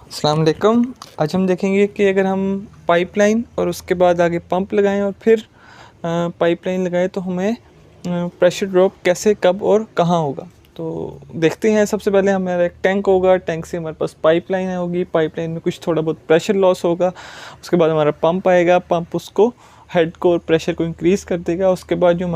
अस्सलाम वालेकुम। आज हम देखेंगे कि अगर हम पाइपलाइन और उसके बाद आगे पंप लगाएं और फिर पाइपलाइन लगाएं तो हमें प्रेशर ड्रॉप कैसे, कब और कहाँ होगा। तो देखते हैं। सबसे पहले हमारा एक टैंक होगा, टैंक से हमारे पास पाइपलाइन होगी, पाइपलाइन में कुछ थोड़ा बहुत प्रेशर लॉस होगा। उसके बाद हमारा पंप आएगा, पंप उसको हेड को और प्रेशर को इंक्रीज़ कर देगा। उसके बाद जो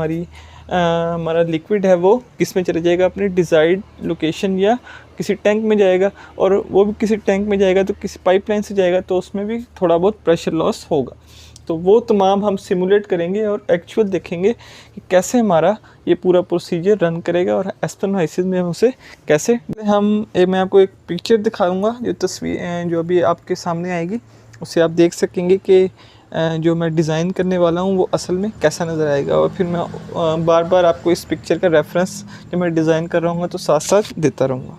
हमारा लिक्विड है वो किस में चला जाएगा, अपनी डिज़ायर्ड लोकेशन या किसी टैंक में जाएगा। और वो भी किसी टैंक में जाएगा तो किसी पाइपलाइन से जाएगा, तो उसमें भी थोड़ा बहुत प्रेशर लॉस होगा। तो वो तमाम हम सिमुलेट करेंगे और एक्चुअल देखेंगे कि कैसे हमारा ये पूरा प्रोसीजर रन करेगा और एस्पेनोहाइसिस में हम उसे कैसे मैं आपको एक पिक्चर दिखाऊंगा, जो तस्वीर जो अभी आपके सामने आएगी उससे आप देख सकेंगे कि जो मैं डिज़ाइन करने वाला हूँ वो असल में कैसा नज़र आएगा। और फिर मैं बार बार आपको इस पिक्चर का रेफरेंस जब मैं डिज़ाइन कर रहा हूँ तो साथ साथ देता रहूँगा।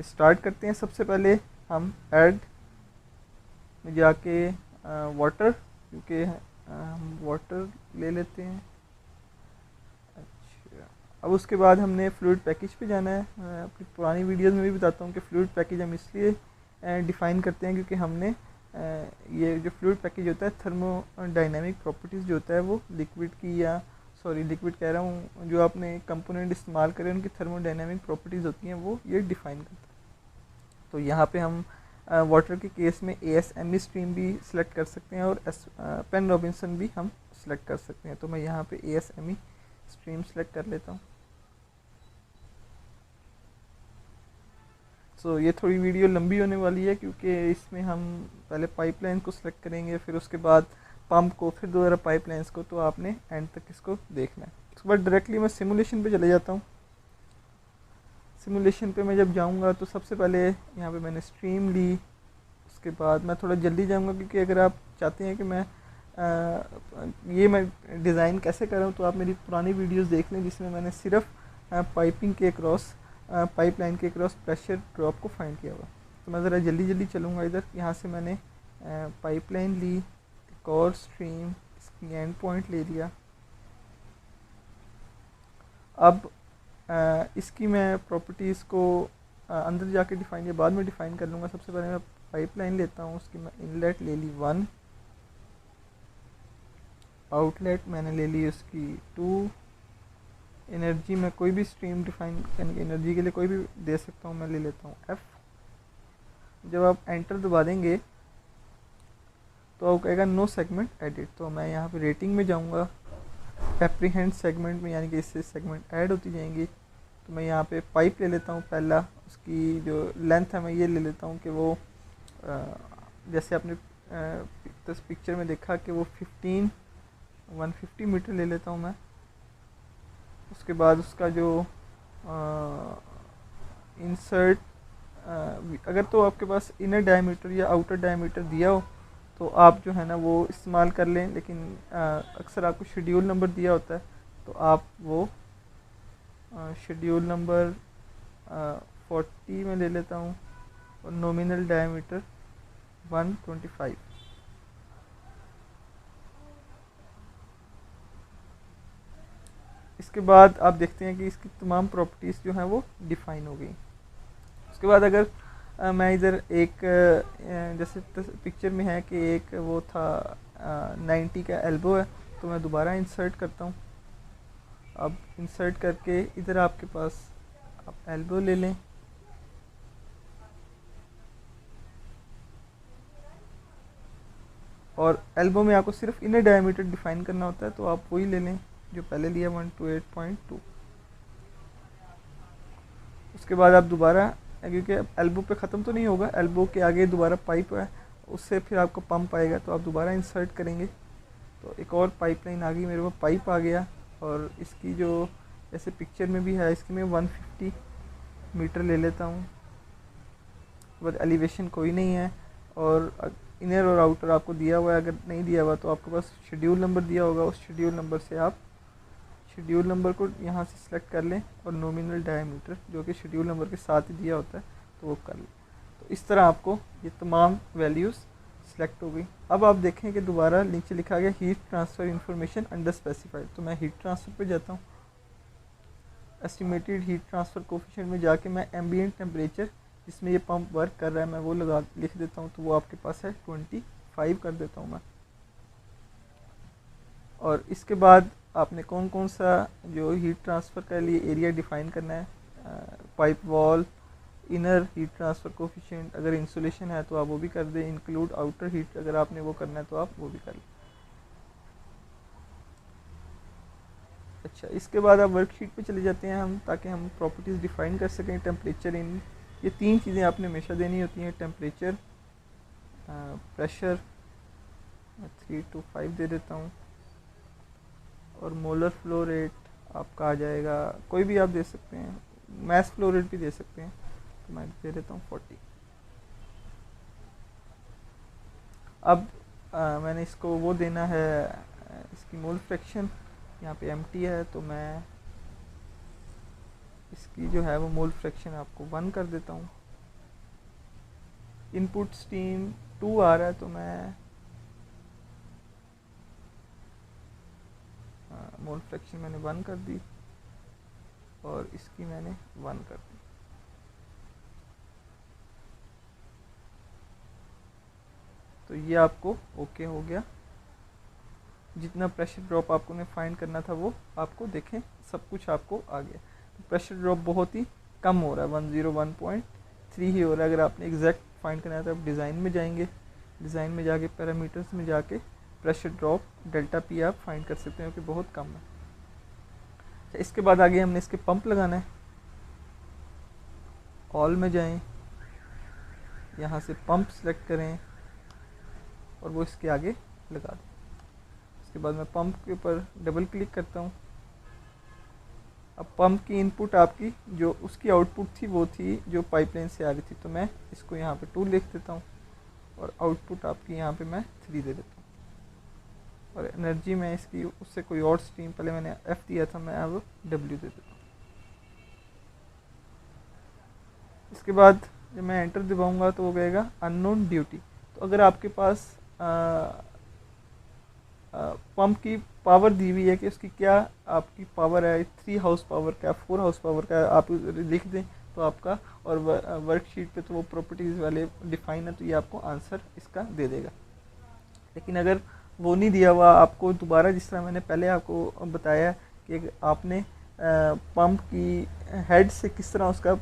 स्टार्ट करते हैं। सबसे पहले हम ऐड में जाके वाटर, क्योंकि हम वाटर ले लेते हैं। अच्छा, अब उसके बाद हमने फ्लूइड पैकेज पे जाना है। मैं अपनी पुरानी वीडियोस में भी बताता हूँ कि फ्लूइड पैकेज हम इसलिए डिफ़ाइन करते हैं क्योंकि हमने ये जो फ्लूइड पैकेज होता है, थर्मोडायनेमिक प्रॉपर्टीज़ जो होता है वो लिक्विड की, या सॉरी लिक्विड कह रहा हूँ, जो आपने कंपोनेंट इस्तेमाल करें उनकी थर्मोडायनेमिक प्रॉपर्टीज़ होती हैं, वो ये डिफ़ाइन करता है। तो यहाँ पे हम वाटर के केस में ASME स्ट्रीम भी सिलेक्ट कर सकते हैं और पेन रॉबिन्सन भी हम सिलेक्ट कर सकते हैं। तो मैं यहाँ पे ASME स्ट्रीम सेलेक्ट कर लेता हूँ। सो ये थोड़ी वीडियो लंबी होने वाली है क्योंकि इसमें हम पहले पाइपलाइन को सिलेक्ट करेंगे, फिर उसके बाद पंप को, फिर दोबारा पाइपलाइंस को। तो आपने एंड तक इसको देखना है। उसके बाद डायरेक्टली मैं सिमुलेशन पे चले जाता हूँ। सिमुलेशन पे मैं जब जाऊँगा तो सबसे पहले यहाँ पे मैंने स्ट्रीम ली। उसके बाद मैं थोड़ा जल्दी जाऊँगा क्योंकि अगर आप चाहते हैं कि मैं डिज़ाइन कैसे कर रहा हूँ तो आप मेरी पुरानी वीडियोस देख लें, जिसमें मैंने सिर्फ पाइपिंग के क्रॉस पाइपलाइन के क्रॉस प्रेशर ड्रॉप को फाइंड किया हुआ। तो मैं ज़रा जल्दी जल्दी चलूँगा इधर। यहाँ से मैंने पाइपलाइन ली, एक और स्ट्रीम, इसकी एंड पॉइंट ले लिया। अब इसकी मैं प्रॉपर्टीज़ को अंदर जाके डिफ़ाइन या बाद में डिफ़ाइन कर लूँगा। सबसे पहले मैं पाइपलाइन लेता हूँ, उसकी मैं इनलेट ले ली 1, आउटलेट मैंने ले ली उसकी 2, एनर्जी में कोई भी स्ट्रीम डिफ़ाइन यानी कि एनर्जी के लिए कोई भी दे सकता हूँ, मैं ले लेता हूँ F। जब आप एंटर दबा देंगे तो आपको कहेगा नो सेगमेंट एडिट। तो मैं यहाँ पे रेटिंग में जाऊँगा, एप्रीहेंड सेगमेंट में, यानी कि इससे सेगमेंट ऐड होती जाएंगी। तो मैं यहाँ पे पाइप ले लेता हूँ पहला, उसकी जो लेंथ है मैं ये ले लेता हूँ कि वो जैसे आपने पिक्चर में देखा कि वो 150 मीटर ले लेता हूँ मैं। उसके बाद उसका जो इंसर्ट, अगर तो आपके पास इनर डायमीटर या आउटर डायमीटर दिया हो तो आप जो है ना वो इस्तेमाल कर लें, लेकिन अक्सर आपको शेड्यूल नंबर दिया होता है तो आप वो शेड्यूल नंबर 40 में ले लेता हूँ और नॉमिनल डायमीटर 125। इसके बाद आप देखते हैं कि इसकी तमाम प्रॉपर्टीज़ जो हैं वो डिफ़ाइन हो गई। उसके बाद अगर मैं इधर एक जैसे पिक्चर में है कि एक वो था 90 का एल्बो है, तो मैं दोबारा इंसर्ट करता हूँ। अब इंसर्ट करके इधर आपके पास आप एल्बो ले लें, और एल्बो में आपको सिर्फ इनर डायमीटर डिफ़ाइन करना होता है, तो आप वही ले लें जो पहले लिया 128.2। उसके बाद आप दोबारा, क्योंकि एल्बो पे ख़त्म तो नहीं होगा, एल्बो के आगे दोबारा पाइप है, उससे फिर आपको पंप आएगा, तो आप दोबारा इंसर्ट करेंगे। तो एक और पाइपलाइन आ गई मेरे पास, पाइप आ गया। और इसकी जो जैसे पिक्चर में भी है, इसकी मैं 150 मीटर ले लेता हूँ। बट एलिवेशन कोई नहीं है, और इनर और आउटर आपको दिया हुआ है। अगर नहीं दिया हुआ तो आपके पास शेड्यूल नंबर दिया होगा, उस शेड्यूल नंबर से आप शेड्यूल नंबर को यहाँ से सिलेक्ट कर लें और नॉमिनल डायमीटर जो कि शेड्यूल नंबर के साथ ही दिया होता है तो वो कर लें। तो इस तरह आपको ये तमाम वैल्यूज़ सिलेक्ट हो गई। अब आप देखें कि दोबारा नीचे लिखा गया heat transfer information under specified. तो मैं हीट ट्रांसफ़र पे जाता हूँ। एस्टिमेटेड हीट ट्रांसफ़र कोफिशिएंट में जाके मैं एम्बिएंट टेम्परेचर जिसमें ये पंप वर्क कर रहा है मैं वो लिख देता हूँ, तो वो आपके पास है 25 कर देता हूँ मैं। और इसके बाद आपने कौन कौन सा जो हीट ट्रांसफ़र के लिए एरिया डिफ़ाइन करना है, pipe wall, inner heat transfer coefficient, अगर इंसुलेशन है तो आप वो भी कर दें, इंक्लूड आउटर हीट अगर आपने वो करना है तो आप वो भी कर लें। अच्छा, इसके बाद आप वर्कशीट पे चले जाते हैं हम, ताकि हम प्रॉपर्टीज़ डिफ़ाइन कर सकें। टेम्परेचर इन, ये 3 चीज़ें आपने हमेशा देनी होती हैं, टेम्परेचर, प्रेशर, 3 to 5 दे देता हूँ, और मोलर फ्लो रेट आपका आ जाएगा, कोई भी आप दे सकते हैं, मैस फ्लो रेट भी दे सकते हैं, तो मैं दे देता हूँ 40। अब मैंने इसको वो देना है, इसकी मोल फ्रैक्शन यहाँ पे एम्प्टी है, तो मैं इसकी जो है वो मोल फ्रैक्शन आपको 1 कर देता हूँ। इनपुट स्टीम 2 आ रहा है, तो मैं मोल फ्रैक्शन मैंने 1 कर दी, और इसकी मैंने 1 कर दी। तो ये आपको ओके हो गया। जितना प्रेशर ड्रॉप आपको ने फाइंड करना था वो आपको देखें सब कुछ आपको आ गया। तो प्रेशर ड्रॉप बहुत ही कम हो रहा है, 101.3 ही हो रहा है। अगर आपने एग्जैक्ट फाइंड करना है तो आप डिज़ाइन में जाएंगे, डिज़ाइन में जाके पैरामीटर्स में जाके प्रेशर ड्रॉप डेल्टा पी आप फाइंड कर सकते हैं, क्योंकि बहुत कम है। अच्छा, इसके बाद आगे हमने इसके पंप लगाना है। ऑल में जाएं, यहाँ से पंप सेलेक्ट करें और वो इसके आगे लगा दें। इसके बाद मैं पंप के ऊपर डबल क्लिक करता हूँ। अब पंप की इनपुट आपकी जो उसकी आउटपुट थी वो थी जो पाइपलाइन से आ रही थी, तो मैं इसको यहाँ पे 2 लिख देता हूँ, और आउटपुट आपकी यहाँ पे मैं 3 दे देता हूँ। और एनर्जी में इसकी उससे कोई और स्ट्रीम, पहले मैंने F दिया था, मैं अब W दे देता हूँ। इसके बाद जब मैं एंटर दबाऊँगा तो वो कहेगा अननोन ड्यूटी। तो अगर आपके पास पंप की पावर दी हुई है कि उसकी क्या आपकी पावर है, 3 हाउस पावर का, 4 हाउस पावर का, आप लिख दें तो आपका, और वर्कशीट पे तो वो प्रॉपर्टीज़ वाले डिफाइन है, तो ये आपको आंसर इसका दे देगा। लेकिन अगर वो नहीं दिया हुआ आपको, दोबारा जिस तरह मैंने पहले आपको बताया कि आपने पंप की हेड से किस तरह उसका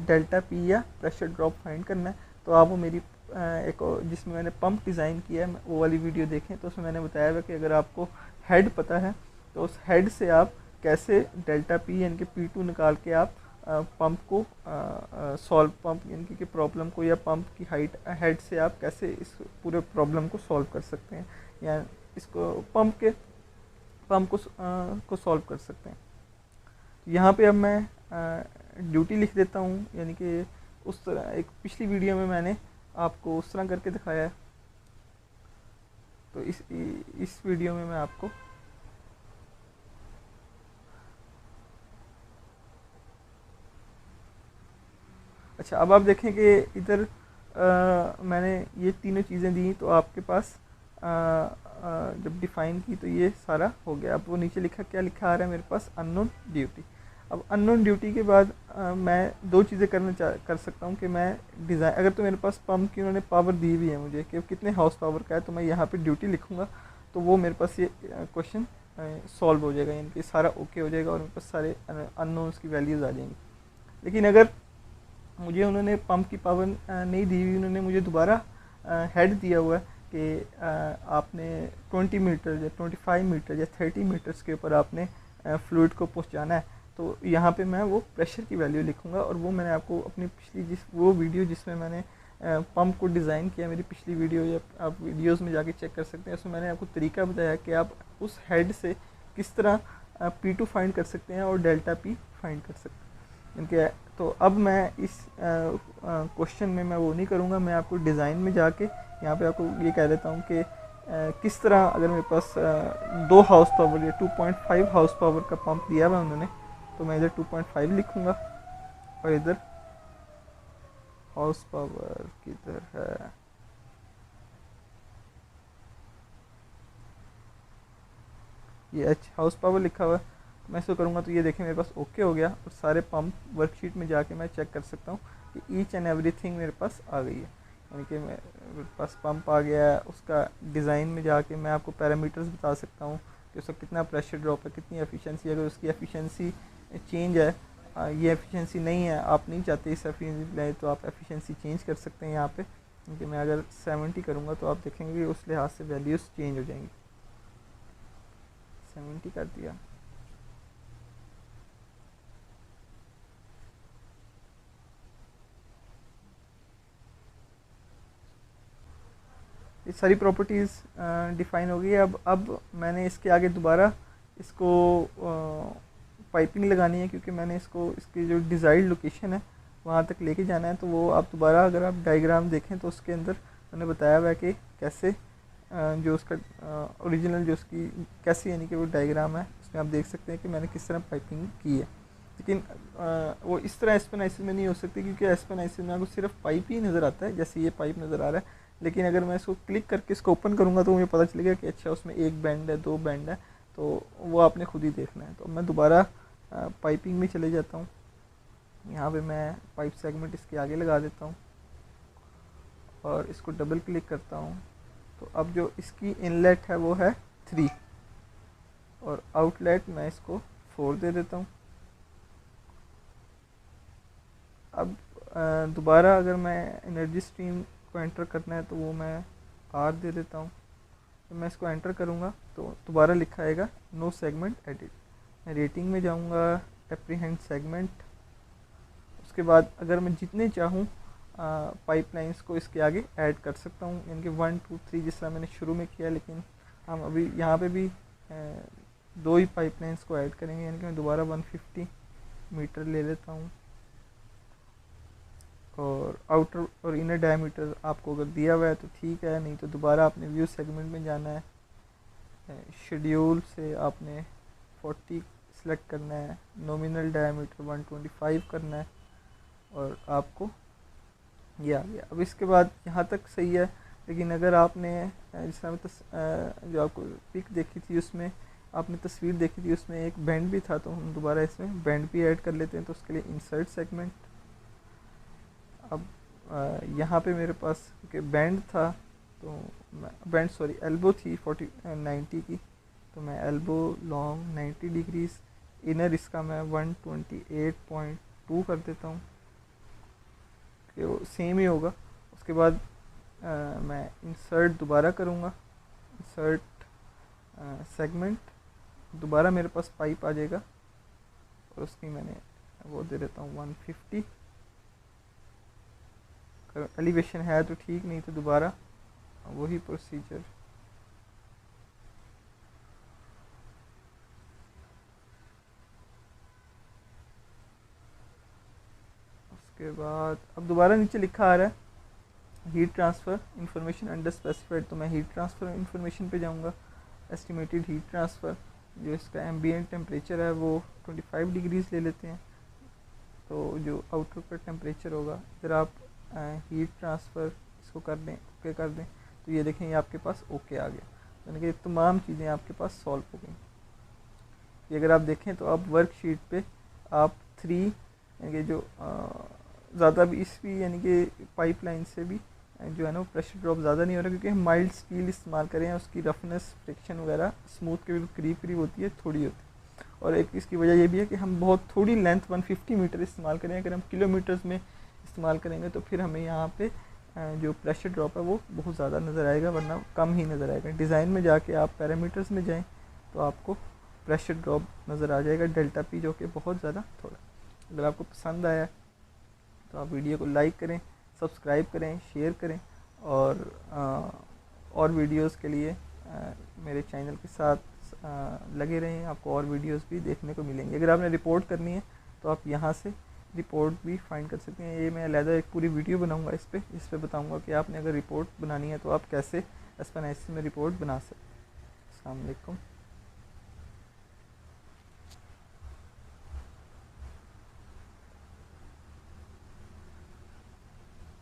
डेल्टा पी या प्रेशर ड्रॉप फाइंड करना है, तो आप वो मेरी एक जिसमें मैंने पंप डिज़ाइन किया है वो वाली वीडियो देखें, तो उसमें मैंने बताया हुआ कि अगर आपको हेड पता है तो उस हेड से आप कैसे डेल्टा पी यानी कि P2 निकाल के आप पंप को सॉल्व, पंप यानी कि प्रॉब्लम को, या पंप की हाइट हेड से आप कैसे इस पूरे प्रॉब्लम को सॉल्व कर सकते हैं, या इसको पंप को सॉल्व कर सकते हैं। यहाँ पे अब मैं ड्यूटी लिख देता हूँ, यानी कि उस तरह एक पिछली वीडियो में मैंने आपको उस तरह करके दिखाया है, तो इस वीडियो में मैं आपको अच्छा, अब आप देखें कि इधर मैंने ये तीनों चीज़ें दी, तो आपके पास जब डिफ़ाइन की तो ये सारा हो गया। अब वो नीचे लिखा, क्या लिखा आ रहा है मेरे पास, अननोन ड्यूटी। अब अननोन ड्यूटी के बाद मैं 2 चीज़ें कर सकता हूँ कि मैं डिज़ाइन, अगर तो मेरे पास पंप की उन्होंने पावर दी हुई है मुझे कि कितने हाउस पावर का है, तो मैं यहाँ पे ड्यूटी लिखूँगा, तो वो मेरे पास ये क्वेश्चन सॉल्व हो जाएगा, यानी कि सारा ओके हो जाएगा और मेरे पास सारे अननोन्स की वैल्यूज़ आ जाएंगी। लेकिन अगर मुझे उन्होंने पंप की पावर नहीं दी हुई, उन्होंने मुझे दोबारा हेड दिया हुआ है कि आपने 20 मीटर या 25 मीटर या 30 मीटर्स के ऊपर आपने फ्लूइड को पहुंचाना है, तो यहाँ पे मैं वो प्रेशर की वैल्यू लिखूँगा। और वो मैंने आपको अपनी पिछली वो वीडियो जिसमें मैंने पंप को डिज़ाइन किया, मेरी पिछली वीडियो, या आप वीडियोज़ में जाके चेक कर सकते हैं, उसमें मैंने आपको तरीका बताया कि आप उस हेड से किस तरह P2 फाइंड कर सकते हैं और डेल्टा P फाइंड कर सकते हैं। इनके तो अब मैं इस क्वेश्चन में मैं वो नहीं करूँगा, मैं आपको डिज़ाइन में जाके यहाँ पे आपको ये कह देता हूँ कि किस तरह, अगर मेरे पास 2 हाउस पावर या 2.5 हाउस पावर का पंप दिया हुआ उन्होंने, तो मैं इधर 2.5 लिखूँगा, और इधर हाउस पावर किधर है, ये H हाउस पावर लिखा हुआ है। मैं इसको करूँगा तो ये देखें मेरे पास ओके हो गया, और सारे पंप वर्कशीट में जाके मैं चेक कर सकता हूँ कि ईच एंड एवरीथिंग मेरे पास आ गई है। यानी कि मेरे पास पंप आ गया है, उसका डिज़ाइन में जाके मैं आपको पैरामीटर्स बता सकता हूँ कि उसका कितना प्रेशर ड्रॉप है, कितनी एफिशिएंसी। अगर उसकी एफिशिएंसी चेंज है, ये एफिशिएंसी नहीं है, आप नहीं चाहते इस एफिशिएंसी लाए, तो आप एफिशिएंसी चेंज कर सकते हैं यहाँ पे। क्योंकि मैं अगर 70 करूँगा तो आप देखेंगे कि उस लिहाज से वैल्यूज़ चेंज हो जाएंगी। 70 कर दिया। ये सारी प्रॉपर्टीज़ डिफ़ाइन हो गई। अब मैंने इसके आगे दोबारा इसको पाइपिंग लगानी है, क्योंकि मैंने इसको इसकी जो डिज़ायर्ड लोकेशन है वहाँ तक लेके जाना है। तो वो आप दोबारा अगर आप डायग्राम देखें तो उसके अंदर मैंने बताया हुआ है कि कैसे जो उसका ओरिजिनल जो उसकी कैसी, यानी कि वो डायग्राम है उसमें आप देख सकते हैं कि मैंने किस तरह पाइपिंग की है। लेकिन वो इस तरह एस्पेनाइसिस में नहीं हो सकती, क्योंकि एस्पेनाइसिस में आपको सिर्फ पाइप ही नज़र आता है, जैसे ये पाइप नज़र आ रहा है। लेकिन अगर मैं इसको क्लिक करके इसको ओपन करूँगा तो मुझे पता चलेगा कि अच्छा उसमें एक बैंड है, दो बैंड है, तो वो आपने खुद ही देखना है। तो मैं दोबारा पाइपिंग में चले जाता हूँ। यहाँ पे मैं पाइप सेगमेंट इसके आगे लगा देता हूँ और इसको डबल क्लिक करता हूँ। तो अब जो इसकी इनलेट है वो है 3 और आउटलेट मैं इसको 4 दे देता हूँ। अब दोबारा अगर मैं एनर्जी स्ट्रीम को एंटर करना है तो वो मैं R दे देता हूँ। तो मैं इसको एंटर करूँगा तो दोबारा लिखा आएगा नो सेगमेंट एडिट। मैं रेटिंग में जाऊँगा, एप्रीहेंड सेगमेंट। उसके बाद अगर मैं जितने चाहूँ पाइपलाइंस को इसके आगे ऐड कर सकता हूँ, यानी कि 1 2 3 जिस तरह मैंने शुरू में किया। लेकिन हम अभी यहाँ पे भी 2 ही पाइपलाइंस को ऐड करेंगे, यानी कि मैं दोबारा 150 मीटर ले लेता हूँ। और आउटर और इनर डायमीटर आपको अगर दिया हुआ है तो ठीक है, नहीं तो दोबारा आपने व्यू सेगमेंट में जाना है। शेड्यूल से आपने 40 सेलेक्ट करना है, नॉमिनल डायमीटर 125 करना है और आपको ये आ गया। अब इसके बाद यहाँ तक सही है। लेकिन अगर आपने जिस तरह जो आपको पिक देखी थी उसमें आपने तस्वीर देखी थी उसमें एक बैंड भी था, तो हम दोबारा इसमें बैंड भी ऐड कर लेते हैं। तो उसके लिए इंसर्ट सेगमेंट। अब यहाँ पे मेरे पास क्योंकि बैंड था तो बैंड एल्बो थी 90 की, तो मैं एल्बो लॉन्ग 90 डिग्रीज, इनर इसका मैं 128.2 कर देता हूँ कि वो सेम ही होगा। उसके बाद मैं इंसर्ट दोबारा करूँगा, इंसर्ट सेगमेंट, दोबारा मेरे पास पाइप आ जाएगा और उसकी मैंने वो दे देता हूँ 150। अगर एलिवेशन है तो ठीक, नहीं तो दोबारा वही प्रोसीजर। उसके बाद अब दोबारा नीचे लिखा आ रहा है heat transfer information under specified, तो मैं हीट ट्रांसफ़र इंफॉर्मेशन पे जाऊंगा। एस्टिमेटेड हीट ट्रांसफ़र, जो इसका एम्बिएंट टेम्परेचर है वो 25 डिग्रीज ले लेते हैं, तो जो आउटर का टेम्परेचर होगा, अगर आप हीट ट्रांसफ़र इसको कर दें, ओके कर दें, तो ये देखें ये आपके पास ओके आ गया। यानी कि तमाम चीज़ें आपके पास सॉल्व हो गई। ये अगर आप देखें तो आप वर्कशीट पे आप 3 यानी कि जो ज़्यादा भी इसकी यानी कि पाइपलाइन से भी जो है ना प्रेशर ड्रॉप ज़्यादा नहीं हो रहा, क्योंकि हम माइल्ड स्टील इस्तेमाल करें हैं, उसकी रफनेस फ्रिक्शन वगैरह स्मूथ के बिल्कुल करीब करीब होती है, थोड़ी होती है। और एक इसकी वजह ये भी है कि हम बहुत थोड़ी लेंथ 150 मीटर इस्तेमाल करें। अगर हम किलोमीटर्स में इस्तेमाल करेंगे तो फिर हमें यहाँ पे जो प्रेशर ड्रॉप है वो बहुत ज़्यादा नज़र आएगा, वरना कम ही नज़र आएगा। डिज़ाइन में जाके आप पैरामीटर्स में जाएँ तो आपको प्रेशर ड्रॉप नज़र आ जाएगा डेल्टा पी, जो कि बहुत ज़्यादा थोड़ा। अगर आपको पसंद आया तो आप वीडियो को लाइक करें, सब्सक्राइब करें, शेयर करें और वीडियोस के लिए मेरे चैनल के साथ लगे रहें। आपको और वीडियोस भी देखने को मिलेंगे। अगर आपने रिपोर्ट करनी है तो आप यहाँ से रिपोर्ट भी फाइंड कर सकते हैं। ये मैं अलहदा एक पूरी वीडियो बनाऊंगा इस पर बताऊंगा कि आपने अगर रिपोर्ट बनानी है तो आप कैसे एस्पेनाइसिस में रिपोर्ट बना सकते हैं। अस्सलाम वालेकुम।